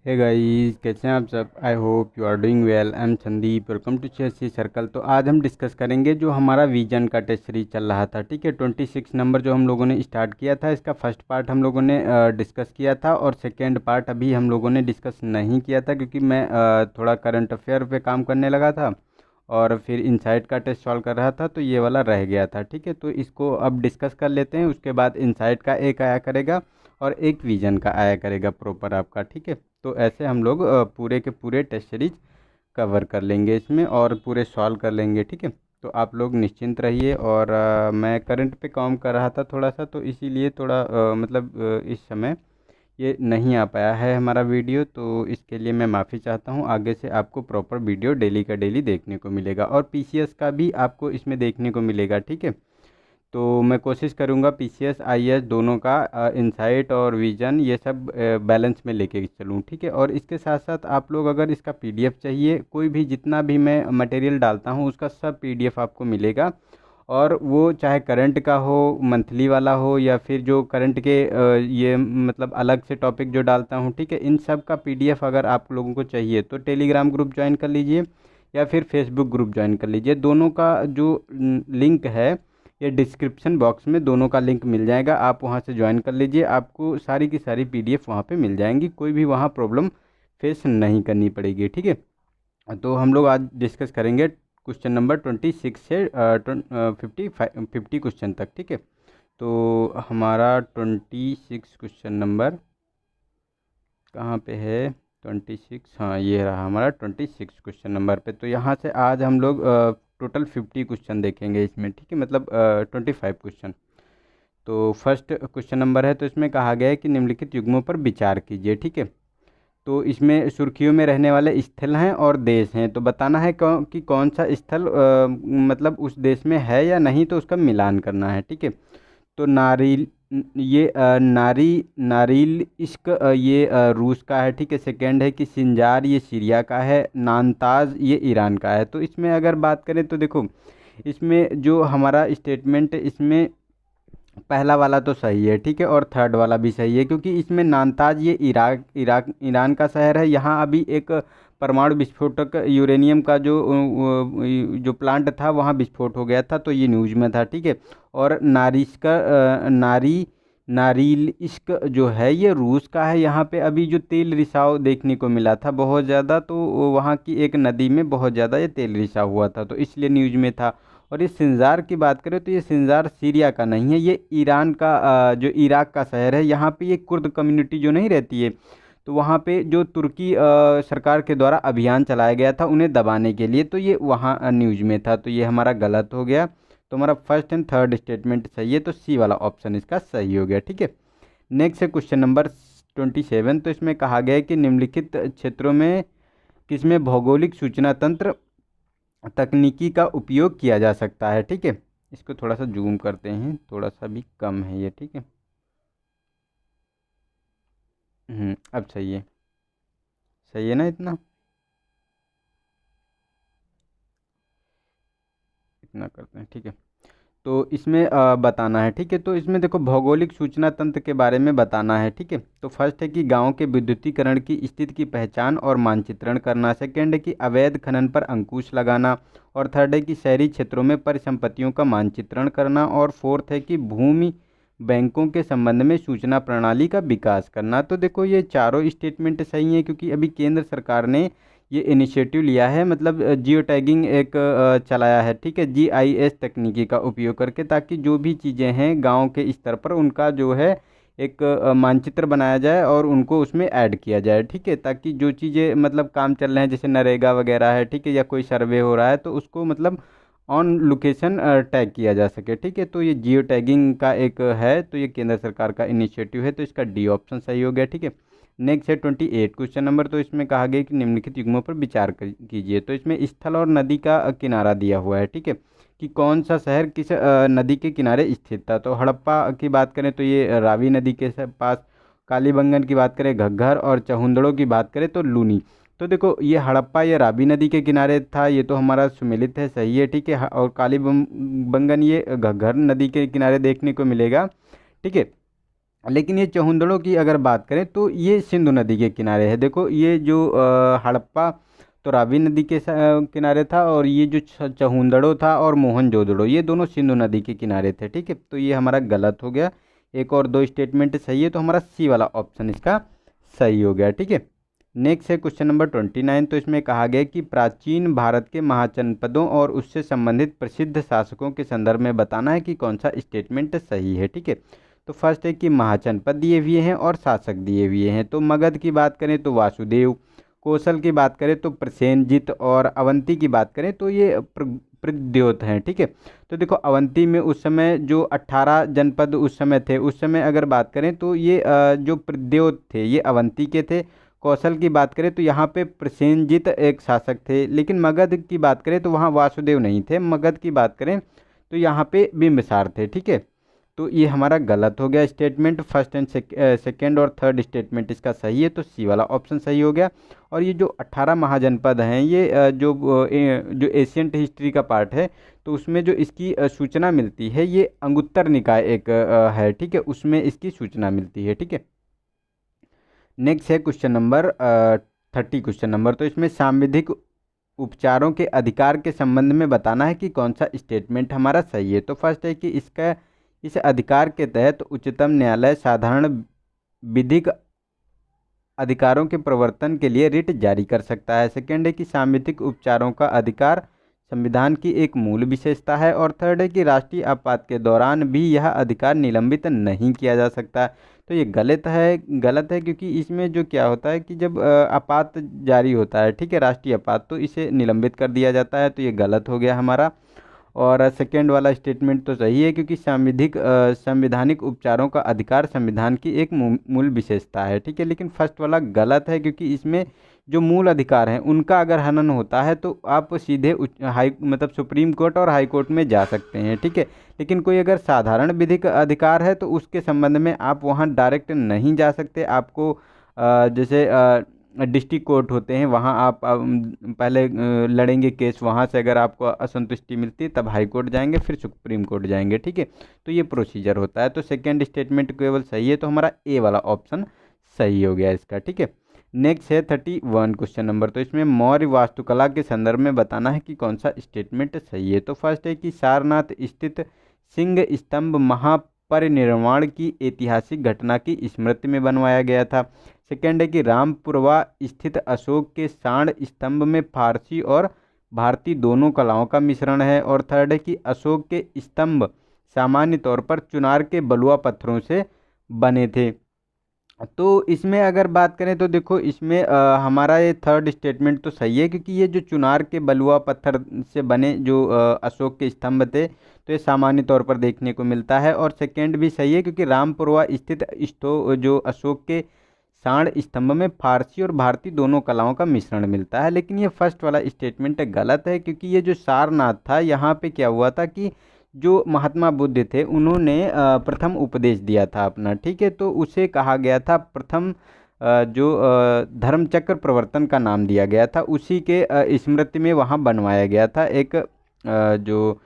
Hey guys, कैसे हैं आप सब। I hope you are doing well. I am Sandeep, welcome to CSC circle. तो आज हम डिस्कस करेंगे जो हमारा विजन का टेस्ट सीरीज चल रहा था। ठीक है, 26 नंबर जो हम लोगों ने स्टार्ट किया था, इसका फर्स्ट पार्ट हम लोगों ने डिस्कस किया था और सेकेंड पार्ट अभी हम लोगों ने डिस्कस नहीं किया था क्योंकि मैं थोड़ा करंट अफेयर पे काम करने लगा था और फिर इनसाइट का टेस्ट सॉल्व कर रहा था, तो ये वाला रह गया था। ठीक है, तो इसको अब डिस्कस कर लेते हैं। उसके बाद इनसाइट का एक आया करेगा और एक विजन का आया करेगा प्रॉपर आपका। ठीक है, तो ऐसे हम लोग पूरे के पूरे टेस्ट सीरीज कवर कर लेंगे इसमें और पूरे सॉल्व कर लेंगे। ठीक है, तो आप लोग निश्चिंत रहिए। और मैं करंट पे काम कर रहा था थोड़ा सा, तो इसीलिए थोड़ा इस समय ये नहीं आ पाया है हमारा वीडियो, तो इसके लिए मैं माफ़ी चाहता हूँ। आगे से आपको प्रॉपर वीडियो डेली का डेली देखने को मिलेगा और PCS का भी आपको इसमें देखने को मिलेगा। ठीक है, तो मैं कोशिश करूँगा PCS IAS दोनों का इनसाइट और विजन ये सब बैलेंस में लेके चलूँ। ठीक है, और इसके साथ साथ आप लोग अगर इसका PDF चाहिए, कोई भी जितना भी मैं मटेरियल डालता हूँ उसका सब PDF आपको मिलेगा। और वो चाहे करंट का हो, मंथली वाला हो, या फिर जो करंट के ये मतलब अलग से टॉपिक जो डालता हूँ। ठीक है, इन सब का PDF अगर आप लोगों को चाहिए तो टेलीग्राम ग्रुप ज्वाइन कर लीजिए या फिर फेसबुक ग्रुप ज्वाइन कर लीजिए। दोनों का जो लिंक है ये डिस्क्रिप्शन बॉक्स में दोनों का लिंक मिल जाएगा, आप वहाँ से ज्वाइन कर लीजिए। आपको सारी की सारी PDF वहाँ पे मिल जाएंगी, कोई भी वहाँ प्रॉब्लम फेस नहीं करनी पड़ेगी। ठीक है, तो हम लोग आज डिस्कस करेंगे क्वेश्चन नंबर 26 से 50 क्वेश्चन तक। ठीक है, तो हमारा 26 क्वेश्चन नंबर कहाँ पे है? 26, हाँ ये रहा हमारा 26 क्वेश्चन नंबर पे। तो यहाँ से आज हम लोग टोटल 50 क्वेश्चन देखेंगे इसमें। ठीक है, मतलब 25 क्वेश्चन। तो फर्स्ट क्वेश्चन नंबर है, तो इसमें कहा गया है कि निम्नलिखित युग्मों पर विचार कीजिए। ठीक है, तो इसमें सुर्खियों में रहने वाले स्थल हैं और देश हैं, तो बताना है कि कौन सा स्थल मतलब उस देश में है या नहीं, तो उसका मिलान करना है। ठीक है, तो नारिल इश्क ये रूस का है। ठीक है, सेकंड है कि सिंजार ये सीरिया का है, नानताज ये ईरान का है। तो इसमें अगर बात करें तो देखो, इसमें जो हमारा स्टेटमेंट इसमें पहला वाला तो सही है। ठीक है, और थर्ड वाला भी सही है क्योंकि इसमें नानताज ये इराक ईरान का शहर है। यहाँ अभी एक परमाणु विस्फोटक यूरेनियम का जो प्लांट था वहाँ विस्फोट हो गया था, तो ये न्यूज़ में था। ठीक है, और नारिल इश्क जो है ये रूस का है। यहाँ पे अभी जो तेल रिसाव देखने को मिला था बहुत ज़्यादा, तो वहाँ की एक नदी में बहुत ज़्यादा ये तेल रिसाव हुआ था, तो इसलिए न्यूज़ में था। और ये सिंजार की बात करें तो ये सिंजार सीरिया का नहीं है, ये ईरान का जो इराक का शहर है। यहाँ पे ये कुर्द कम्युनिटी जो नहीं रहती है, तो वहाँ पे जो तुर्की सरकार के द्वारा अभियान चलाया गया था उन्हें दबाने के लिए, तो ये वहाँ न्यूज़ में था, तो ये हमारा गलत हो गया। तो हमारा फर्स्ट एंड थर्ड स्टेटमेंट सही है, तो C वाला ऑप्शन इसका सही हो गया। ठीक है, नेक्स्ट है क्वेश्चन नंबर 27। तो इसमें कहा गया है कि निम्नलिखित क्षेत्रों में किसमें भौगोलिक सूचना तंत्र तकनीकी का उपयोग किया जा सकता है। ठीक है, इसको थोड़ा सा जूम करते हैं, थोड़ा सा भी कम है ये। ठीक है, अब सही है, सही है ना? इतना इतना करते हैं। ठीक है, तो इसमें बताना है। ठीक है, तो इसमें देखो भौगोलिक सूचना तंत्र के बारे में बताना है। ठीक है, तो फर्स्ट है कि गांव के विद्युतीकरण की स्थिति की पहचान और मानचित्रण करना। सेकंड है कि अवैध खनन पर अंकुश लगाना। और थर्ड है कि शहरी क्षेत्रों में परिसंपत्तियों का मानचित्रण करना। और फोर्थ है कि भूमि बैंकों के संबंध में सूचना प्रणाली का विकास करना। तो देखो ये चारों स्टेटमेंट सही हैं क्योंकि अभी केंद्र सरकार ने ये इनिशिएटिव लिया है, मतलब जियो टैगिंग एक चलाया है। ठीक है, GIS तकनीकी का उपयोग करके, ताकि जो भी चीज़ें हैं गांव के स्तर पर उनका जो है एक मानचित्र बनाया जाए और उनको उसमें ऐड किया जाए। ठीक है, ताकि जो चीज़ें मतलब काम चल रहे हैं जैसे नरेगा वगैरह है, ठीक है, या कोई सर्वे हो रहा है तो उसको मतलब ऑन लोकेशन टैग किया जा सके। ठीक है, तो ये जियो टैगिंग का एक है, तो ये केंद्र सरकार का इनिशिएटिव है, तो इसका D ऑप्शन सही हो गया। ठीक है, नेक्स्ट है 28 क्वेश्चन नंबर। तो इसमें कहा गया कि निम्नलिखित युग्मों पर विचार कीजिए। तो इसमें स्थल और नदी का किनारा दिया हुआ है। ठीक है, कि कौन सा शहर किस नदी के किनारे स्थित था। तो हड़प्पा की बात करें तो ये रावी नदी के पास, कालीबंगन की बात करें घग्घर, और चहुंदड़ों की बात करें तो लूनी। तो देखो ये हड़प्पा ये रावी नदी के किनारे था, ये तो हमारा सुमेलित है, सही है। ठीक है, और कालीबंगन ये घग्घर नदी के किनारे देखने को मिलेगा। ठीक है, लेकिन ये चहुंदड़ों की अगर बात करें तो ये सिंधु नदी के किनारे है। देखो ये जो हड़प्पा तो रावी नदी के किनारे था, और ये जो चहुंदड़ो था और मोहनजोदड़ो ये दोनों सिंधु नदी के किनारे थे। ठीक है, तो ये हमारा गलत हो गया। एक और दो स्टेटमेंट सही है, तो हमारा सी वाला ऑप्शन इसका सही हो गया। ठीक है, नेक्स्ट है क्वेश्चन नंबर 29। तो इसमें कहा गया कि प्राचीन भारत के महाजनपदों और उससे संबंधित प्रसिद्ध शासकों के संदर्भ में बताना है कि कौन सा स्टेटमेंट सही है। ठीक है, तो फर्स्ट है कि महाजनपद दिए हुए हैं और शासक दिए हुए हैं। तो मगध की बात करें तो वासुदेव, कौशल की बात करें तो प्रसेनजित, और अवंती की बात करें तो ये प्रद्योत हैं। ठीक है, तो देखो अवंती में उस समय जो 18 जनपद उस समय थे, उस समय अगर बात करें तो ये जो प्रद्योत थे ये अवंती के थे। कौशल की बात करें तो यहाँ पे प्रसेनजित एक शासक थे। लेकिन मगध की बात करें तो वहाँ वासुदेव नहीं थे। मगध की बात करें तो यहाँ पे बिंबिसार थे। ठीक है, तो ये हमारा गलत हो गया स्टेटमेंट। फर्स्ट एंड सेकेंड और थर्ड स्टेटमेंट इसका सही है, तो सी वाला ऑप्शन सही हो गया। और ये जो 18 महाजनपद हैं ये जो एशियंट हिस्ट्री का पार्ट है, तो उसमें जो इसकी सूचना मिलती है ये अंगुत्तर निकाय एक है। ठीक है, उसमें इसकी सूचना मिलती है। ठीक है, नेक्स्ट है क्वेश्चन नंबर 30 क्वेश्चन नंबर। तो इसमें सांविधिक उपचारों के अधिकार के संबंध में बताना है कि कौन सा स्टेटमेंट हमारा सही है। तो फर्स्ट है कि इसका इस अधिकार के तहत उच्चतम न्यायालय साधारण विधिक अधिकारों के प्रवर्तन के लिए रिट जारी कर सकता है। सेकेंड है कि सांविधिक उपचारों का अधिकार संविधान की एक मूल विशेषता है। और थर्ड है कि राष्ट्रीय आपात के दौरान भी यह अधिकार निलंबित नहीं किया जा सकता। तो ये गलत है क्योंकि इसमें जो क्या होता है कि जब आपात जारी होता है, ठीक है, राष्ट्रीय आपात, तो इसे निलंबित कर दिया जाता है। तो ये गलत हो गया हमारा। और सेकेंड वाला स्टेटमेंट तो सही है क्योंकि संवैधानिक उपचारों का अधिकार संविधान की एक मूल विशेषता है। ठीक है, लेकिन फर्स्ट वाला गलत है क्योंकि इसमें जो मूल अधिकार हैं उनका अगर हनन होता है तो आप सीधे मतलब सुप्रीम कोर्ट और हाई कोर्ट में जा सकते हैं। ठीक है, लेकिन कोई अगर साधारण विधिक अधिकार है तो उसके संबंध में आप वहाँ डायरेक्ट नहीं जा सकते। आपको जैसे डिस्ट्रिक्ट कोर्ट होते हैं वहाँ आप पहले लड़ेंगे केस, वहाँ से अगर आपको असंतुष्टि मिलती है तब हाई कोर्ट जाएंगे, फिर सुप्रीम कोर्ट जाएंगे। ठीक है, तो ये प्रोसीजर होता है। तो सेकेंड स्टेटमेंट केवल सही है, तो हमारा ए वाला ऑप्शन सही हो गया इसका। ठीक है, नेक्स्ट है 31 क्वेश्चन नंबर। तो इसमें मौर्य वास्तुकला के संदर्भ में बताना है कि कौन सा स्टेटमेंट सही है। तो फर्स्ट है कि सारनाथ स्थित सिंह स्तंभ महापरिनिर्वाण की ऐतिहासिक घटना की स्मृति में बनवाया गया था। सेकेंड है कि रामपुरवा स्थित अशोक के सांड स्तंभ में फारसी और भारतीय दोनों कलाओं का मिश्रण है। और थर्ड है कि अशोक के स्तंभ सामान्य तौर पर चुनार के बलुआ पत्थरों से बने थे। तो इसमें अगर बात करें तो देखो इसमें हमारा ये थर्ड स्टेटमेंट तो सही है क्योंकि ये जो चुनार के बलुआ पत्थर से बने जो अशोक के स्तंभ थे, तो ये सामान्य तौर पर देखने को मिलता है। और सेकेंड भी सही है क्योंकि रामपुरवा स्थित जो अशोक के सांड स्तंभ में फारसी और भारतीय दोनों कलाओं का मिश्रण मिलता है। लेकिन ये फर्स्ट वाला स्टेटमेंट गलत है क्योंकि ये जो सारनाथ था यहाँ पे क्या हुआ था कि जो महात्मा बुद्ध थे उन्होंने प्रथम उपदेश दिया था अपना। ठीक है, तो उसे कहा गया था प्रथम जो धर्मचक्र प्रवर्तन का नाम दिया गया था, उसी के स्मृति में वहाँ बनवाया गया था एक जो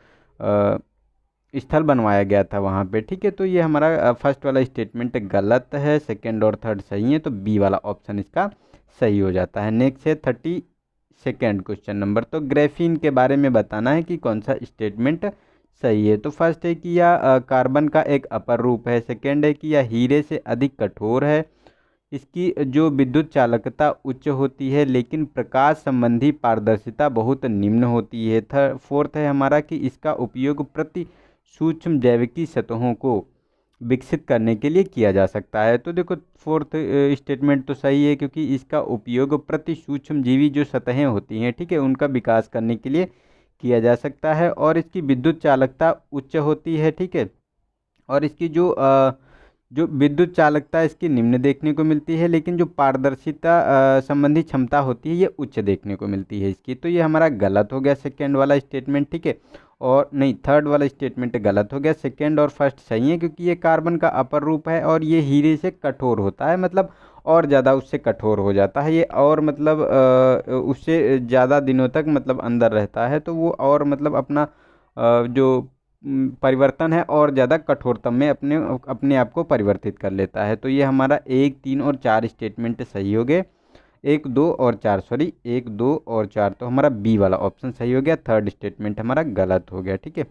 स्थल बनवाया गया था वहाँ पे। ठीक है, तो ये हमारा फर्स्ट वाला स्टेटमेंट गलत है। सेकंड और थर्ड सही है, तो बी वाला ऑप्शन इसका सही हो जाता है। नेक्स्ट है 32 क्वेश्चन नंबर। तो ग्रेफीन के बारे में बताना है कि कौन सा स्टेटमेंट सही है। तो फर्स्ट है कि यह कार्बन का एक अपर रूप है। सेकेंड है कि यह हीरे से अधिक कठोर है। इसकी जो विद्युत चालकता उच्च होती है लेकिन प्रकाश संबंधी पारदर्शिता बहुत निम्न होती है। फोर्थ है हमारा कि इसका उपयोग प्रति सूक्ष्म जैविकी सतहों को विकसित करने के लिए किया जा सकता है। तो देखो फोर्थ स्टेटमेंट तो सही है क्योंकि इसका उपयोग प्रति सूक्ष्म जीवी जो सतहें होती हैं, ठीक है, उनका विकास करने के लिए किया जा सकता है। और इसकी विद्युत चालकता उच्च होती है। ठीक है, और इसकी जो विद्युत चालकता इसकी निम्न देखने को मिलती है, लेकिन जो पारदर्शिता संबंधी क्षमता होती है ये उच्च देखने को मिलती है इसकी। तो ये हमारा गलत हो गया सेकेंड वाला स्टेटमेंट। ठीक है, और नहीं, थर्ड वाला स्टेटमेंट गलत हो गया। सेकेंड और फर्स्ट सही है क्योंकि ये कार्बन का अपर रूप है और ये हीरे से कठोर होता है, मतलब और ज़्यादा उससे कठोर हो जाता है ये, और मतलब उससे ज़्यादा दिनों तक मतलब अंदर रहता है, तो वो और मतलब अपना जो परिवर्तन है और ज़्यादा कठोरतम में अपने अपने आप को परिवर्तित कर लेता है। तो ये हमारा 1, 3 और 4 स्टेटमेंट सही हो गए। 1, 2 और 4, सॉरी 1, 2 और 4, तो हमारा बी वाला ऑप्शन सही हो गया। थर्ड स्टेटमेंट हमारा गलत हो गया। ठीक है,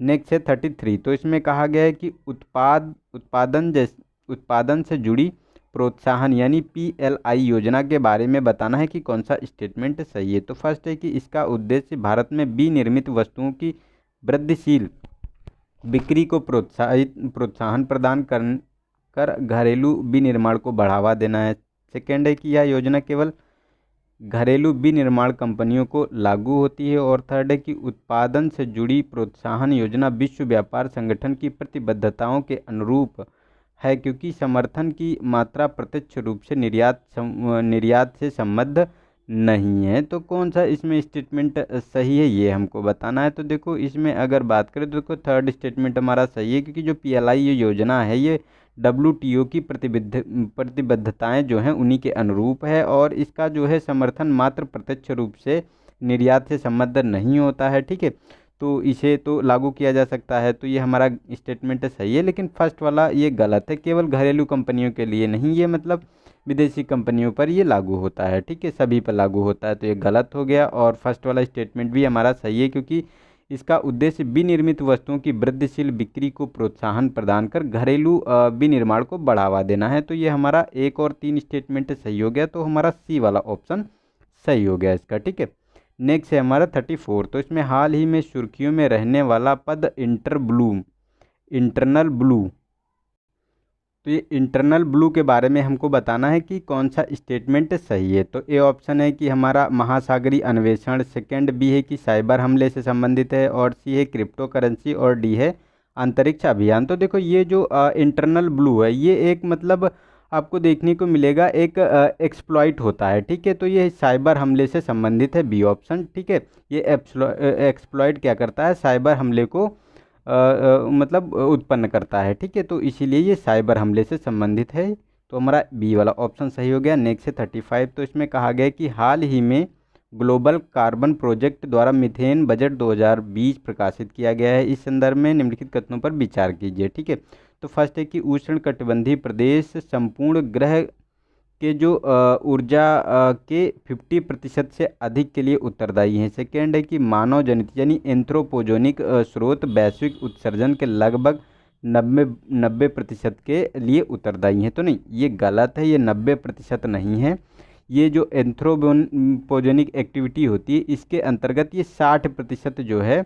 नेक्स्ट है 33। तो इसमें कहा गया है कि उत्पादन से जुड़ी प्रोत्साहन यानी PLI योजना के बारे में बताना है कि कौन सा स्टेटमेंट सही है। तो फर्स्ट है कि इसका उद्देश्य भारत में विनिर्मित वस्तुओं की वृद्धिशील बिक्री को प्रोत्साहन प्रदान कर घरेलू विनिर्माण को बढ़ावा देना है। सेकेंड है कि यह योजना केवल घरेलू विनिर्माण कंपनियों को लागू होती है। और थर्ड है कि उत्पादन से जुड़ी प्रोत्साहन योजना विश्व व्यापार संगठन की प्रतिबद्धताओं के अनुरूप है, क्योंकि समर्थन की मात्रा प्रत्यक्ष रूप से निर्यात से संबद्ध नहीं है। तो कौन सा इसमें स्टेटमेंट सही है ये हमको बताना है। तो देखो इसमें अगर बात करें तो देखो थर्ड स्टेटमेंट हमारा सही है, क्योंकि जो PLI ये योजना है ये WTO की प्रतिबद्धताएं जो हैं उन्हीं के अनुरूप है, और इसका जो है समर्थन मात्र प्रत्यक्ष रूप से निर्यात से संबद्ध नहीं होता है। ठीक है, तो इसे तो लागू किया जा सकता है। तो ये हमारा स्टेटमेंट सही है, लेकिन फर्स्ट वाला ये गलत है। केवल घरेलू कंपनियों के लिए नहीं, ये मतलब विदेशी कंपनियों पर ये लागू होता है। ठीक है, सभी पर लागू होता है। तो ये गलत हो गया, और फर्स्ट वाला स्टेटमेंट भी हमारा सही है, क्योंकि इसका उद्देश्य विनिर्मित वस्तुओं की वृद्धिशील बिक्री को प्रोत्साहन प्रदान कर घरेलू विनिर्माण को बढ़ावा देना है। तो ये हमारा 1 और 3 स्टेटमेंट सही हो गया। तो हमारा सी वाला ऑप्शन सही हो गया इसका। ठीक है, नेक्स्ट है हमारा 34। तो इसमें हाल ही में सुर्खियों में रहने वाला पद इंटरनल ब्लू। तो ये इंटरनल ब्लू के बारे में हमको बताना है कि कौन सा स्टेटमेंट सही है। तो ए ऑप्शन है कि हमारा महासागरीय अन्वेषण, सेकंड बी है कि साइबर हमले से संबंधित है, और सी है क्रिप्टो करेंसी, और डी है अंतरिक्ष अभियान। तो देखो ये जो इंटरनल ब्लू है ये एक मतलब आपको देखने को मिलेगा एक एक्सप्लॉइट होता है। ठीक है, तो ये साइबर हमले से संबंधित है, बी ऑप्शन। ठीक है, ये एक्सप्लॉइट क्या करता है, साइबर हमले को मतलब उत्पन्न करता है। ठीक है, तो इसीलिए ये साइबर हमले से संबंधित है। तो हमारा बी वाला ऑप्शन सही हो गया। नेक्स्ट है 35। तो इसमें कहा गया है कि हाल ही में ग्लोबल कार्बन प्रोजेक्ट द्वारा मीथेन बजट 2020 प्रकाशित किया गया है। इस संदर्भ में निम्नलिखित कथनों पर विचार कीजिए। ठीक है, तो फर्स्ट है कि उष्णकटिबंधीय प्रदेश संपूर्ण ग्रह के जो ऊर्जा के 50% से अधिक के लिए उत्तरदायी हैं। सेकेंड है कि मानव जनित यानी एंथ्रोपोजेनिक स्रोत वैश्विक उत्सर्जन के लगभग 90% के लिए उत्तरदायी हैं। तो नहीं, ये गलत है, ये 90% नहीं है। ये जो एंथ्रोपोजेनिक एक्टिविटी होती है इसके अंतर्गत ये 60% जो है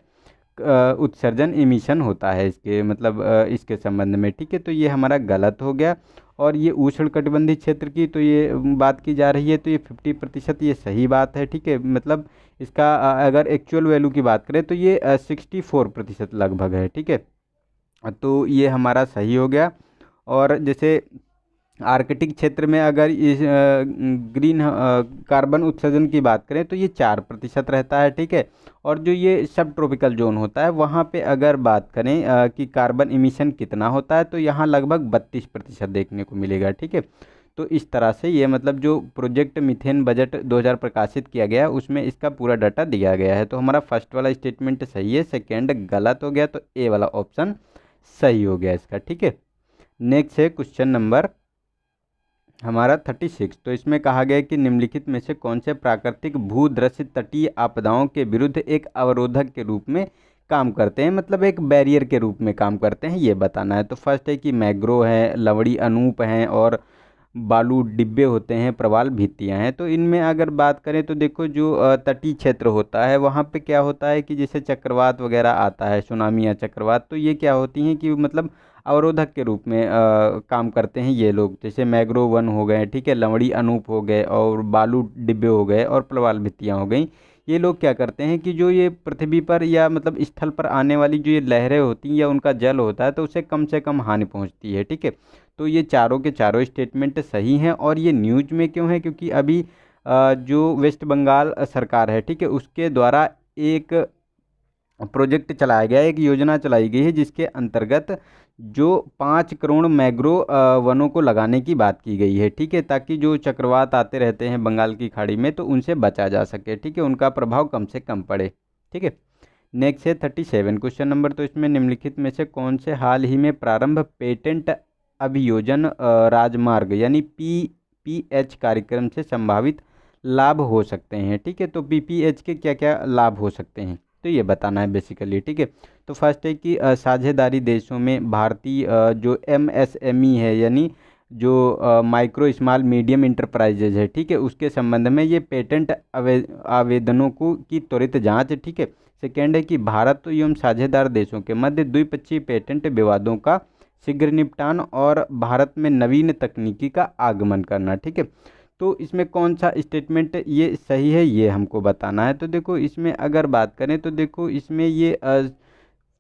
उत्सर्जन एमिशन होता है इसके मतलब इसके संबंध में। ठीक है, तो ये हमारा गलत हो गया। और ये उष्णकटिबंधीय क्षेत्र की तो ये बात की जा रही है, तो ये 50% ये सही बात है। ठीक है, मतलब इसका अगर एक्चुअल वैल्यू की बात करें तो ये 64% लगभग है। ठीक है, तो ये हमारा सही हो गया। और जैसे आर्कटिक क्षेत्र में अगर इस ग्रीन कार्बन उत्सर्जन की बात करें तो ये 4% रहता है। ठीक है, और जो ये सब ट्रॉपिकल जोन होता है वहाँ पे अगर बात करें कि कार्बन इमिशन कितना होता है तो यहाँ लगभग 32% देखने को मिलेगा। ठीक है, तो इस तरह से ये मतलब जो प्रोजेक्ट मीथेन बजट 2000 प्रकाशित किया गया उसमें इसका पूरा डाटा दिया गया है। तो हमारा फर्स्ट वाला स्टेटमेंट सही है, सेकेंड गलत हो गया, तो ए वाला ऑप्शन सही हो गया इसका। ठीक है, नेक्स्ट है क्वेश्चन नंबर हमारा 36। तो इसमें कहा गया है कि निम्नलिखित में से कौन से प्राकृतिक भूदृश्य तटीय आपदाओं के विरुद्ध एक अवरोधक के रूप में काम करते हैं, मतलब एक बैरियर के रूप में काम करते हैं, ये बताना है। तो फर्स्ट है कि मैंग्रोव है, लवड़ी अनूप हैं, और बालू डिब्बे होते हैं, प्रवाल भित्तियाँ हैं। तो इनमें अगर बात करें तो देखो जो तटीय क्षेत्र होता है वहाँ पे क्या होता है कि जैसे चक्रवात वगैरह आता है, सुनामी या चक्रवात, तो ये क्या होती हैं कि मतलब अवरोधक के रूप में काम करते हैं ये लोग। जैसे मैंग्रोव वन हो गए, ठीक है, लवड़ी अनूप हो गए, और बालू डिब्बे हो गए, और प्रवाल भित्तियाँ हो गई। ये लोग क्या करते हैं कि जो ये पृथ्वी पर या मतलब स्थल पर आने वाली जो ये लहरें होती हैं या उनका जल होता है तो उसे कम से कम हानि पहुंचती है। ठीक है, तो ये चारों के चारों स्टेटमेंट सही हैं। और ये न्यूज में क्यों है, क्योंकि अभी जो वेस्ट बंगाल सरकार है, ठीक है, उसके द्वारा एक प्रोजेक्ट चलाया गया है, एक योजना चलाई गई है जिसके अंतर्गत जो 5 करोड़ मैंग्रोव वनों को लगाने की बात की गई है। ठीक है, ताकि जो चक्रवात आते रहते हैं बंगाल की खाड़ी में तो उनसे बचा जा सके। ठीक है, उनका प्रभाव कम से कम पड़े। ठीक है, नेक्स्ट है 37 क्वेश्चन नंबर। तो इसमें निम्नलिखित में से कौन से हाल ही में प्रारंभ पेटेंट अभियोजन राजमार्ग यानी PPH कार्यक्रम से संभावित लाभ हो सकते हैं। ठीक है, तो PPH के क्या क्या लाभ हो सकते हैं तो ये बताना है बेसिकली। ठीक है, तो फर्स्ट है कि साझेदारी देशों में भारतीय जो MSME है यानी जो माइक्रो स्मॉल मीडियम इंटरप्राइजेज है, ठीक है, उसके संबंध में ये पेटेंट आवेदनों को की त्वरित जांच। ठीक है, सेकेंड है कि भारत एवं साझेदार देशों के मध्य द्विपक्षीय पेटेंट विवादों का शीघ्र निपटान और भारत में नवीन तकनीकी का आगमन करना। ठीक है, तो इसमें कौन सा स्टेटमेंट ये सही है ये हमको बताना है। तो देखो इसमें अगर बात करें तो देखो इसमें ये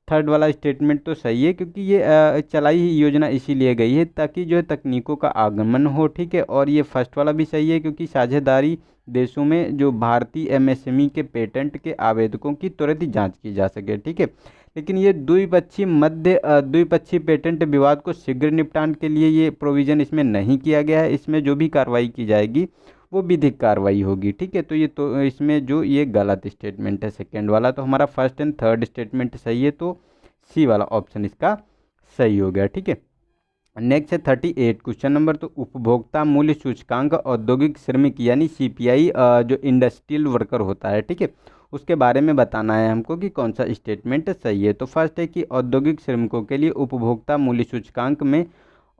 थर्ड वाला स्टेटमेंट तो सही है, क्योंकि ये चलाई ही योजना इसीलिए गई है ताकि जो है तकनीकों का आगमन हो। ठीक है, और ये फर्स्ट वाला भी सही है क्योंकि साझेदारी देशों में जो भारतीय MSME के पेटेंट के आवेदकों की त्वरित जांच की जा सके। ठीक है, लेकिन ये द्विपक्षीय पेटेंट विवाद को शीघ्र निपटान के लिए ये प्रोविज़न इसमें नहीं किया गया है। इसमें जो भी कार्रवाई की जाएगी वो विधिक कार्रवाई होगी। ठीक है, तो ये तो इसमें जो ये गलत स्टेटमेंट है सेकंड वाला, तो हमारा फर्स्ट एंड थर्ड स्टेटमेंट सही है, तो सी वाला ऑप्शन इसका सही हो गया। ठीक है, नेक्स्ट है 38 क्वेश्चन नंबर। तो उपभोक्ता मूल्य सूचकांक औद्योगिक श्रमिक यानी CPI जो इंडस्ट्रियल वर्कर होता है, ठीक है, उसके बारे में बताना है हमको कि कौन सा स्टेटमेंट सही है। तो फर्स्ट है कि औद्योगिक श्रमिकों के लिए उपभोक्ता मूल्य सूचकांक में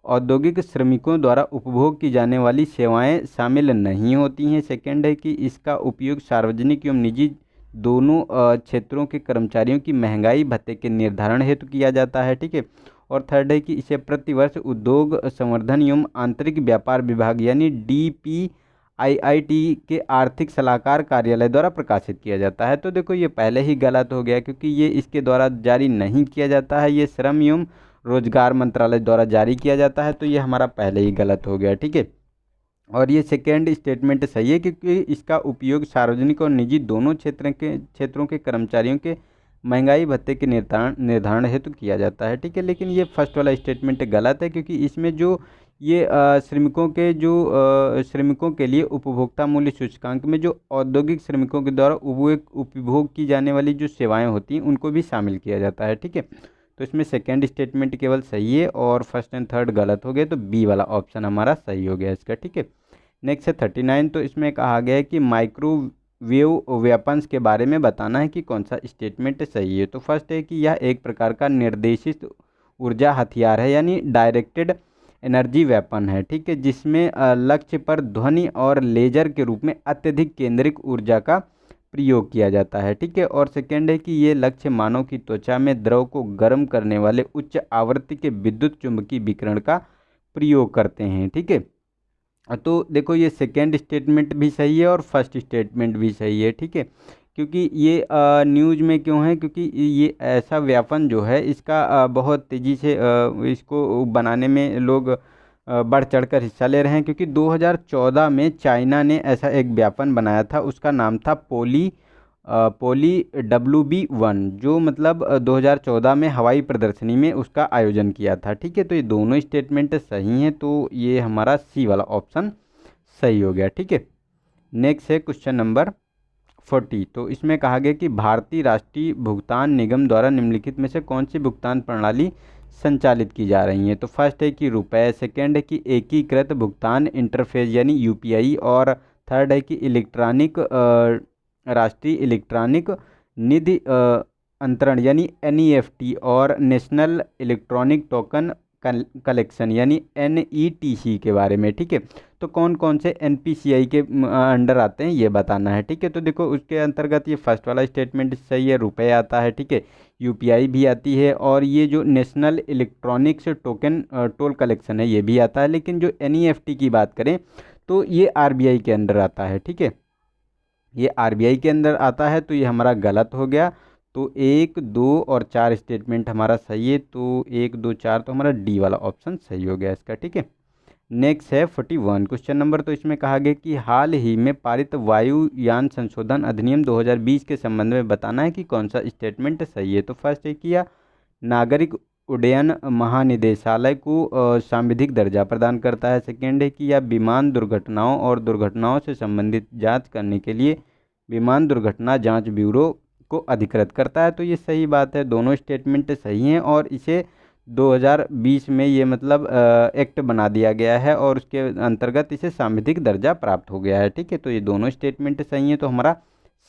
औद्योगिक श्रमिकों द्वारा उपभोग की जाने वाली सेवाएं शामिल नहीं होती हैं। सेकंड है कि इसका उपयोग सार्वजनिक एवं निजी दोनों क्षेत्रों के कर्मचारियों की महंगाई भत्ते के निर्धारण हेतु किया जाता है। ठीक है, और थर्ड है कि इसे प्रतिवर्ष उद्योग संवर्धन एवं आंतरिक व्यापार विभाग यानी DPIIT के आर्थिक सलाहकार कार्यालय द्वारा प्रकाशित किया जाता है। तो देखो ये पहले ही गलत हो गया क्योंकि ये इसके द्वारा जारी नहीं किया जाता है, ये श्रम एवं रोजगार मंत्रालय द्वारा जारी किया जाता है, तो ये हमारा पहले ही गलत हो गया। ठीक है, और ये सेकेंड स्टेटमेंट सही है क्योंकि इसका उपयोग सार्वजनिक और निजी दोनों क्षेत्रों के कर्मचारियों के महंगाई भत्ते के निर्धारण हेतु किया जाता है। ठीक है, लेकिन ये फर्स्ट वाला स्टेटमेंट गलत है क्योंकि इसमें जो ये श्रमिकों के लिए उपभोक्ता मूल्य सूचकांक में जो औद्योगिक श्रमिकों के द्वारा उपभोग की जाने वाली जो सेवाएं होती हैं उनको भी शामिल किया जाता है। ठीक है, तो इसमें सेकेंड स्टेटमेंट केवल सही है और फर्स्ट एंड थर्ड गलत हो गए, तो बी वाला ऑप्शन हमारा सही हो गया इसका। ठीक है, नेक्स्ट है 39। तो इसमें कहा गया है कि माइक्रोवेव वेपन्स के बारे में बताना है कि कौन सा स्टेटमेंट सही है। तो फर्स्ट है कि यह एक प्रकार का निर्देशित ऊर्जा हथियार है यानी डायरेक्टेड एनर्जी वेपन है। ठीक है, जिसमें लक्ष्य पर ध्वनि और लेजर के रूप में अत्यधिक केंद्रिक ऊर्जा का प्रयोग किया जाता है। ठीक है, और सेकेंड है कि ये लक्ष्य मानव की त्वचा में द्रव को गर्म करने वाले उच्च आवृत्ति के विद्युत चुंबकीय विकिरण का प्रयोग करते हैं। ठीक है, तो देखो ये सेकेंड स्टेटमेंट भी सही है और फर्स्ट स्टेटमेंट भी सही है। ठीक है, क्योंकि ये न्यूज़ में क्यों है, क्योंकि ये ऐसा व्यापन जो है इसका बहुत तेज़ी से इसको बनाने में लोग बढ़ चढ़कर हिस्सा ले रहे हैं, क्योंकि 2014 में चाइना ने ऐसा एक व्यापन बनाया था, उसका नाम था पोली WB1, जो मतलब 2014 में हवाई प्रदर्शनी में उसका आयोजन किया था। ठीक है, तो ये दोनों स्टेटमेंट सही हैं, तो ये हमारा सी वाला ऑप्शन सही हो गया। ठीक है, नेक्स्ट है क्वेश्चन नंबर 40। तो इसमें कहा गया कि भारतीय राष्ट्रीय भुगतान निगम द्वारा निम्नलिखित में से कौन सी भुगतान प्रणाली संचालित की जा रही है। तो फर्स्ट है कि रुपए, सेकेंड है कि एकीकृत भुगतान इंटरफेस यानी UPI, और थर्ड है कि राष्ट्रीय इलेक्ट्रॉनिक निधि अंतरण यानी NEFT, और नेशनल इलेक्ट्रॉनिक टोकन कलेक्शन यानी NETC के बारे में। ठीक है, तो कौन कौन से NPCI के अंडर आते हैं ये बताना है। ठीक है, तो देखो उसके अंतर्गत ये फर्स्ट वाला स्टेटमेंट सही है, रुपए आता है। ठीक है, UPI भी आती है, और ये जो national electronics token toll collection है ये भी आता है, लेकिन जो NEFT की बात करें तो ये RBI के अंडर आता है। ठीक है, ये RBI के अंदर आता है, तो ये हमारा गलत हो गया। तो 1, 2 और 4 स्टेटमेंट हमारा सही है, तो 1, 2, 4 तो हमारा डी वाला ऑप्शन सही हो गया इसका। ठीक है, नेक्स्ट है 41 क्वेश्चन नंबर। तो इसमें कहा गया कि हाल ही में पारित वायुयान संशोधन अधिनियम 2020 के संबंध में बताना है कि कौन सा स्टेटमेंट सही है। तो फर्स्ट है कि यह नागरिक उड्डयन महानिदेशालय को सांविधिक दर्जा प्रदान करता है। सेकेंड है कि यह विमान दुर्घटनाओं और दुर्घटनाओं से संबंधित जांच करने के लिए विमान दुर्घटना जांच ब्यूरो को अधिकृत करता है। तो ये सही बात है, दोनों स्टेटमेंट सही हैं और इसे 2020 में ये मतलब एक्ट बना दिया गया है और उसके अंतर्गत इसे सांविधिक दर्जा प्राप्त हो गया है। ठीक है, तो ये दोनों स्टेटमेंट सही हैं, तो हमारा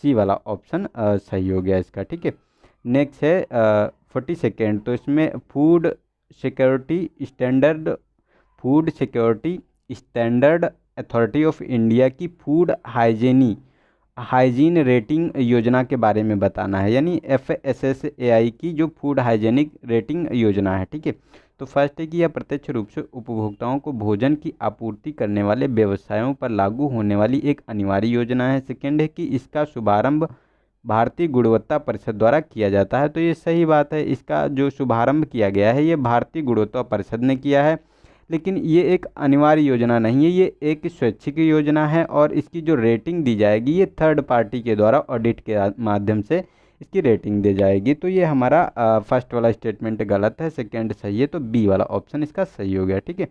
सी वाला ऑप्शन सही हो गया इसका। ठीक है, नेक्स्ट है 42nd। तो इसमें food security standard authority of India की फूड हाइजीन रेटिंग योजना के बारे में बताना है, यानी FSSAI की जो फूड हाइजीनिक रेटिंग योजना है। ठीक है, तो फर्स्ट है कि यह प्रत्यक्ष रूप से उपभोक्ताओं को भोजन की आपूर्ति करने वाले व्यवसायों पर लागू होने वाली एक अनिवार्य योजना है। सेकेंड है कि इसका शुभारंभ भारतीय गुणवत्ता परिषद द्वारा किया जाता है। तो ये सही बात है, इसका जो शुभारंभ किया गया है ये भारतीय गुणवत्ता परिषद ने किया है, लेकिन ये एक अनिवार्य योजना नहीं है, ये एक स्वैच्छिक योजना है और इसकी जो रेटिंग दी जाएगी ये थर्ड पार्टी के द्वारा ऑडिट के माध्यम से इसकी रेटिंग दी जाएगी। तो ये हमारा फर्स्ट वाला स्टेटमेंट गलत है, सेकंड सही है, तो बी वाला ऑप्शन इसका सही हो गया। ठीक है,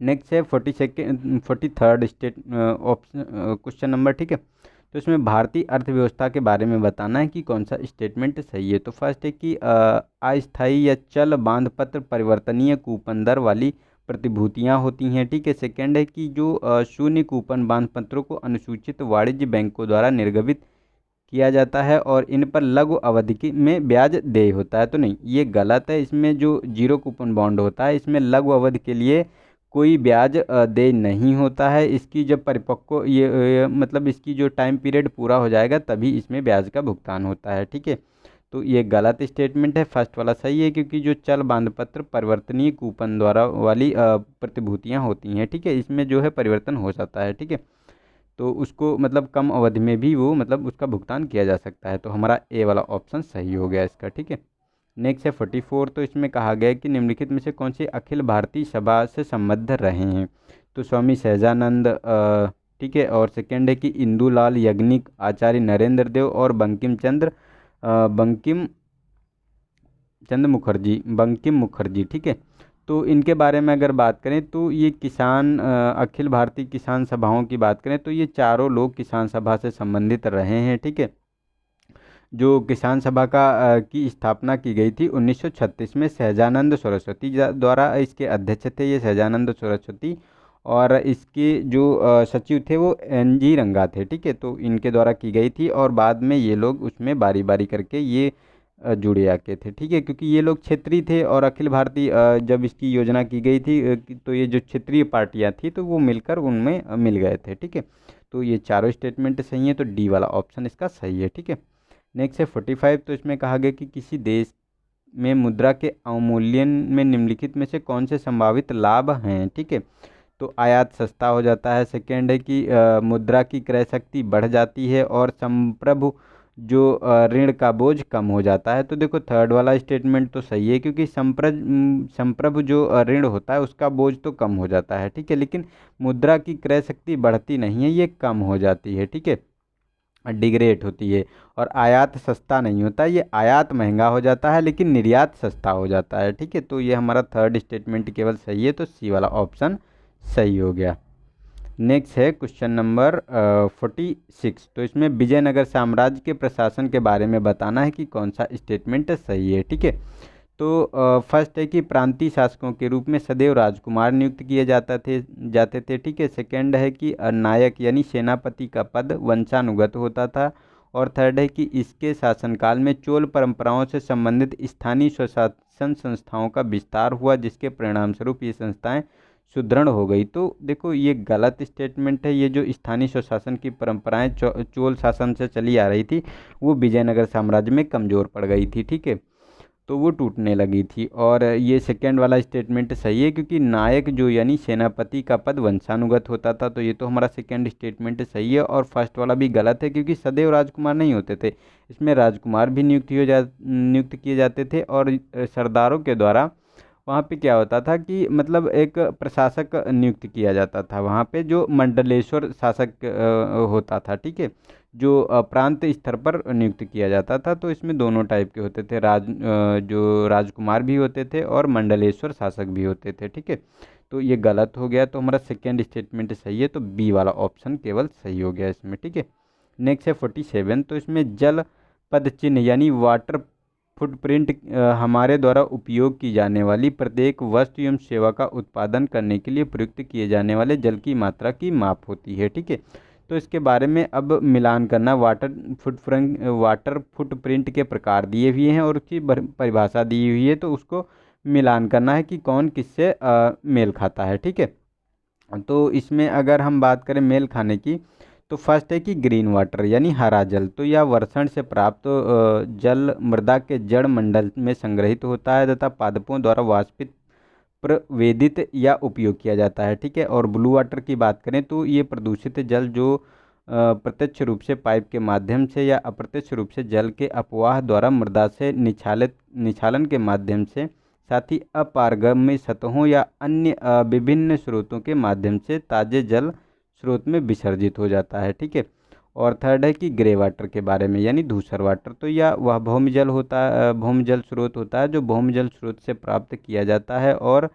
नेक्स्ट है 43rd ऑप्शन क्वेश्चन नंबर। ठीक है, तो इसमें भारतीय अर्थव्यवस्था के बारे में बताना है कि कौन सा स्टेटमेंट सही है। तो फर्स्ट है कि अस्थायी या चल बांध पत्र परिवर्तनीय कूपन दर वाली प्रतिभूतियां होती हैं। ठीक है, सेकंड है कि जो शून्य कूपन बांध पत्रों को अनुसूचित वाणिज्य बैंकों द्वारा निर्गमित किया जाता है और इन पर लघु अवधि में ब्याज देय होता है। तो नहीं, ये गलत है, इसमें जो जीरो कूपन बॉन्ड होता है इसमें लघु अवधि के लिए कोई ब्याज देय नहीं होता है। इसकी जब परिपक्व मतलब इसकी जो टाइम पीरियड पूरा हो जाएगा तभी इसमें ब्याज का भुगतान होता है। ठीक है, तो ये गलत स्टेटमेंट है, फर्स्ट वाला सही है, क्योंकि जो चल बांध पत्र परिवर्तनीय कूपन द्वारा वाली प्रतिभूतियां होती हैं, ठीक है, इसमें जो है परिवर्तन हो जाता है। ठीक है, तो उसको मतलब कम अवधि में भी वो मतलब उसका भुगतान किया जा सकता है। तो हमारा ए वाला ऑप्शन सही हो गया इसका। ठीक है, नेक्स्ट है 44। तो इसमें कहा गया है कि निम्नलिखित में से कौन से अखिल भारतीय सभा से संबद्ध रहे हैं। तो स्वामी सहजानंद, ठीक है, और सेकंड है कि इंदुलाल याग्निक, आचार्य नरेंद्र देव और बंकिम मुखर्जी। ठीक है, तो इनके बारे में अगर बात करें तो ये अखिल भारतीय किसान सभाओं की बात करें तो ये चारों लोग किसान सभा से संबंधित रहे हैं। ठीक है, जो किसान सभा की स्थापना की गई थी 1936 में सहजानंद सरस्वती द्वारा, इसके अध्यक्ष थे ये सहजानंद सरस्वती और इसके जो सचिव थे वो NG रंगा थे। ठीक है, तो इनके द्वारा की गई थी और बाद में ये लोग उसमें बारी बारी करके ये जुड़े आके थे। ठीक है, क्योंकि ये लोग क्षेत्रीय थे और अखिल भारतीय जब इसकी योजना की गई थी तो ये जो क्षेत्रीय पार्टियां थी तो वो मिलकर उनमें मिल गए थे। ठीक है, तो ये चारों स्टेटमेंट सही है, तो डी वाला ऑप्शन इसका सही है। ठीक है, नेक्स्ट है 45। तो इसमें कहा गया कि किसी देश में मुद्रा के अवमूल्यन में निम्नलिखित में से कौन से संभावित लाभ हैं। ठीक है, तो आयात सस्ता हो जाता है, सेकेंड है कि मुद्रा की क्रय शक्ति बढ़ जाती है और संप्रभु जो ऋण का बोझ कम हो जाता है। तो देखो थर्ड वाला स्टेटमेंट तो सही है, क्योंकि संप्रभु जो ऋण होता है उसका बोझ तो कम हो जाता है। ठीक है, लेकिन मुद्रा की क्रय शक्ति बढ़ती नहीं है, ये कम हो जाती है। ठीक है, डिग्रेड होती है और आयात सस्ता नहीं होता, ये आयात महंगा हो जाता है लेकिन निर्यात सस्ता हो जाता है। ठीक है, तो ये हमारा थर्ड स्टेटमेंट केवल सही है, तो सी वाला ऑप्शन सही हो गया। नेक्स्ट है क्वेश्चन नंबर 46। तो इसमें विजयनगर साम्राज्य के प्रशासन के बारे में बताना है कि कौन सा स्टेटमेंट सही है। ठीक है, तो फर्स्ट है कि प्रांतीय शासकों के रूप में सदैव राजकुमार नियुक्त किए जाते थे। ठीक है, सेकंड है कि नायक यानी सेनापति का पद वंशानुगत होता था और थर्ड है कि इसके शासनकाल में चोल परंपराओं से संबंधित स्थानीय स्वशासन संस्थाओं का विस्तार हुआ, जिसके परिणाम स्वरूप ये संस्थाएं सुदृढ़ हो गई। तो देखो ये गलत स्टेटमेंट है, ये जो स्थानीय स्वशासन की परंपराएं चोल शासन से चली आ रही थी वो विजयनगर साम्राज्य में कमज़ोर पड़ गई थी। ठीक है, तो वो टूटने लगी थी और ये सेकेंड वाला स्टेटमेंट सही है, क्योंकि नायक जो यानी सेनापति का पद वंशानुगत होता था। तो ये तो हमारा सेकेंड स्टेटमेंट सही है और फर्स्ट वाला भी गलत है, क्योंकि सदैव राजकुमार नहीं होते थे, इसमें राजकुमार भी नियुक्त किए जाते थे और सरदारों के द्वारा वहाँ पे क्या होता था कि मतलब एक प्रशासक नियुक्त किया जाता था वहाँ पे, जो मंडलेश्वर शासक होता था। ठीक है, जो प्रांत स्तर पर नियुक्त किया जाता था। तो इसमें दोनों टाइप के होते थे, जो राजकुमार भी होते थे और मंडलेश्वर शासक भी होते थे। ठीक है, तो ये गलत हो गया, तो हमारा सेकेंड स्टेटमेंट सही है, तो बी वाला ऑप्शन केवल सही हो गया इसमें। ठीक है, नेक्स्ट है 47। तो इसमें जल पदचिह्न यानी वाटर फुटप्रिंट हमारे द्वारा उपयोग की जाने वाली प्रत्येक वस्तु एवं सेवा का उत्पादन करने के लिए प्रयुक्त किए जाने वाले जल की मात्रा की माप होती है। ठीक है, तो इसके बारे में अब मिलान करना। वाटर फुटप्रिंट के प्रकार दिए हुए हैं और उसकी परिभाषा दी हुई है, तो उसको मिलान करना है कि कौन किससे मेल खाता है। ठीक है, तो इसमें अगर हम बात करें मेल खाने की, तो फर्स्ट है कि ग्रीन वाटर यानी हरा जल। तो यह वर्षण से प्राप्त जल मृदा के जड़ मंडल में संग्रहित होता है तथा पादपों द्वारा वाष्पित प्रवेदित या उपयोग किया जाता है। ठीक है, और ब्लू वाटर की बात करें तो ये प्रदूषित जल जो प्रत्यक्ष रूप से पाइप के माध्यम से या अप्रत्यक्ष रूप से जल के अपवाह द्वारा मृदा से निछालन के माध्यम से, साथ ही अपारगम्य सतहों या अन्य विभिन्न स्रोतों के माध्यम से ताजे जल स्रोत में विसर्जित हो जाता है। ठीक है, और थर्ड है कि ग्रे वाटर के बारे में यानी धूसर वाटर। तो यह वह भौम जल होता है, भौम जल स्रोत होता है जो भौम जल स्रोत से प्राप्त किया जाता है और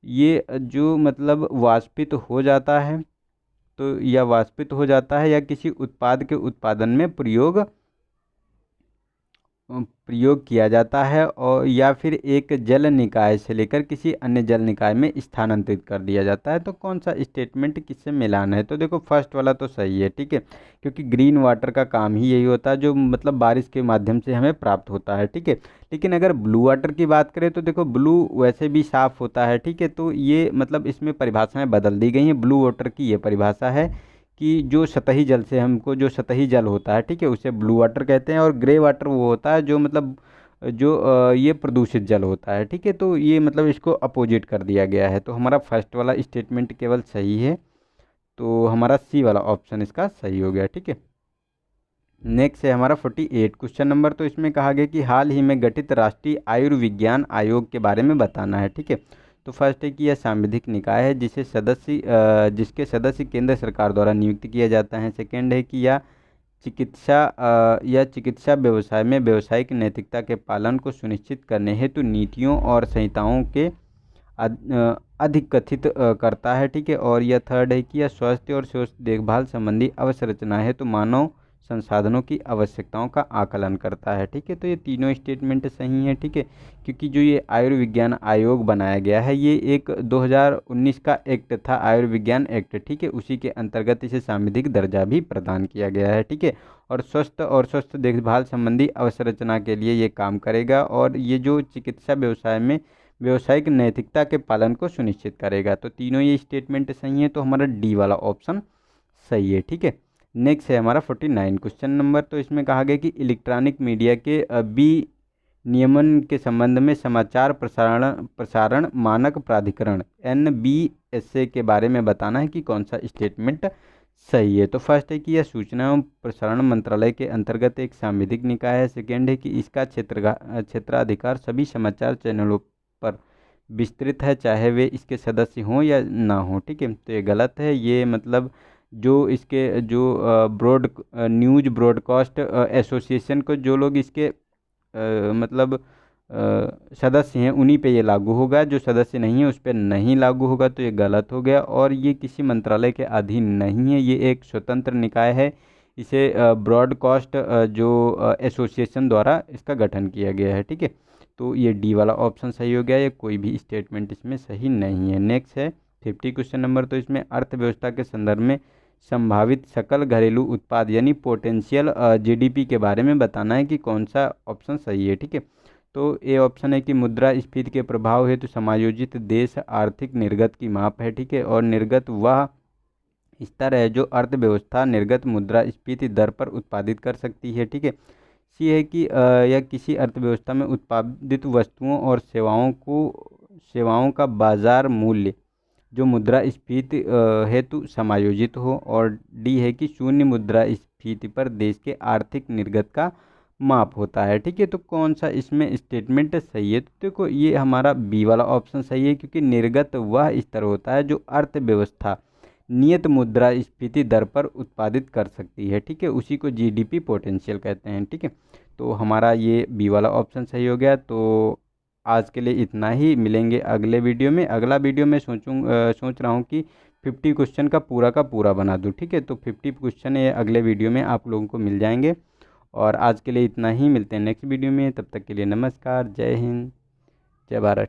ये जो मतलब वाष्पित हो जाता है, तो यह वाष्पित हो जाता है या किसी उत्पाद के उत्पादन में प्रयोग किया जाता है और या फिर एक जल निकाय से लेकर किसी अन्य जल निकाय में स्थानांतरित कर दिया जाता है। तो कौन सा स्टेटमेंट किससे मिलान है? तो देखो फर्स्ट वाला तो सही है। ठीक है, क्योंकि ग्रीन वाटर का काम ही यही होता है जो मतलब बारिश के माध्यम से हमें प्राप्त होता है। ठीक है, लेकिन अगर ब्लू वाटर की बात करें तो देखो ब्लू वैसे भी साफ होता है। ठीक है, तो ये मतलब इसमें परिभाषाएं बदल दी गई हैं। ब्लू वाटर की ये परिभाषा है कि जो सतही जल से हमको जो सतही जल होता है, ठीक है, उसे ब्लू वाटर कहते हैं। और ग्रे वाटर वो होता है जो मतलब जो ये प्रदूषित जल होता है। ठीक है, तो ये मतलब इसको अपोजिट कर दिया गया है। तो हमारा फर्स्ट वाला स्टेटमेंट केवल सही है, तो हमारा सी वाला ऑप्शन इसका सही हो गया। ठीक है, नेक्स्ट है हमारा 48 क्वेश्चन नंबर। तो इसमें कहा गया कि हाल ही में गठित राष्ट्रीय आयुर्विज्ञान आयोग के बारे में बताना है। ठीक है, तो फर्स्ट है कि यह सांविधिक निकाय है जिसके सदस्य केंद्र सरकार द्वारा नियुक्त किया जाता है। सेकेंड है कि यह चिकित्सा व्यवसाय में व्यावसायिक नैतिकता के पालन को सुनिश्चित करने हेतु नीतियों और संहिताओं के अधिकथित करता है। ठीक है, और यह थर्ड है कि यह स्वास्थ्य और स्वास्थ्य देखभाल संबंधी अवसंरचना है तो मानव संसाधनों की आवश्यकताओं का आकलन करता है। ठीक है, तो ये तीनों स्टेटमेंट सही हैं। ठीक है, क्योंकि जो ये आयुर्विज्ञान आयोग बनाया गया है ये एक 2019 का एक्ट था, आयुर्विज्ञान एक्ट। ठीक है, उसी के अंतर्गत इसे सांविधिक दर्जा भी प्रदान किया गया है। ठीक है, और स्वस्थ देखभाल संबंधी अवसंरचना के लिए ये काम करेगा और ये जो चिकित्सा व्यवसाय में व्यावसायिक नैतिकता के पालन को सुनिश्चित करेगा। तो तीनों ये स्टेटमेंट सही है, तो हमारा डी वाला ऑप्शन सही है। ठीक है, नेक्स्ट है हमारा 49 क्वेश्चन नंबर। तो इसमें कहा गया कि इलेक्ट्रॉनिक मीडिया के नियमन के संबंध में समाचार प्रसारण मानक प्राधिकरण NBSA के बारे में बताना है कि कौन सा स्टेटमेंट सही है। तो फर्स्ट है कि यह सूचना एवं प्रसारण मंत्रालय के अंतर्गत एक सांविधिक निकाय है। सेकेंड है कि इसका क्षेत्राधिकार सभी समाचार चैनलों पर विस्तृत है, चाहे वे इसके सदस्य हों या ना हों। ठीक है, तो ये गलत है। ये मतलब जो इसके जो न्यूज़ ब्रॉडकास्ट एसोसिएशन को जो लोग इसके मतलब सदस्य हैं उन्हीं पे ये लागू होगा, जो सदस्य नहीं है उस पर नहीं लागू होगा। तो ये गलत हो गया और ये किसी मंत्रालय के अधीन नहीं है, ये एक स्वतंत्र निकाय है। इसे ब्रॉडकास्ट जो एसोसिएशन द्वारा इसका गठन किया गया है। ठीक है, तो ये डी वाला ऑप्शन सही हो गया, ये कोई भी स्टेटमेंट इसमें सही नहीं है। नेक्स्ट है 50 क्वेश्चन नंबर। तो इसमें अर्थव्यवस्था के संदर्भ में संभावित सकल घरेलू उत्पाद यानी पोटेंशियल GDP के बारे में बताना है कि कौन सा ऑप्शन सही है। ठीक है, तो ए ऑप्शन है कि मुद्रास्फीति के प्रभाव हेतु समायोजित देश आर्थिक निर्गत की माप है। ठीक है, और निर्गत वह स्तर है जो अर्थव्यवस्था निर्गत मुद्रास्फीति दर पर उत्पादित कर सकती है। ठीक है, सी है कि यह किसी अर्थव्यवस्था में उत्पादित वस्तुओं और सेवाओं का बाजार मूल्य जो मुद्रास्फीति हेतु समायोजित हो। और डी है कि शून्य मुद्रास्फीति पर देश के आर्थिक निर्गत का माप होता है। ठीक है, तो कौन सा इसमें स्टेटमेंट सही है? तो देखो ये हमारा बी वाला ऑप्शन सही है, क्योंकि निर्गत वह स्तर होता है जो अर्थव्यवस्था नियत मुद्रास्फीति दर पर उत्पादित कर सकती है। ठीक है, उसी को GDP पोटेंशियल कहते हैं। ठीक है, तो हमारा ये बी वाला ऑप्शन सही हो गया। तो आज के लिए इतना ही, मिलेंगे अगले वीडियो में। अगला वीडियो में सोच रहा हूँ कि 50 क्वेश्चन का पूरा बना दूँ। ठीक है, तो 50 क्वेश्चन ये अगले वीडियो में आप लोगों को मिल जाएंगे और आज के लिए इतना ही, मिलते हैं नेक्स्ट वीडियो में। तब तक के लिए नमस्कार, जय हिंद, जय भारत।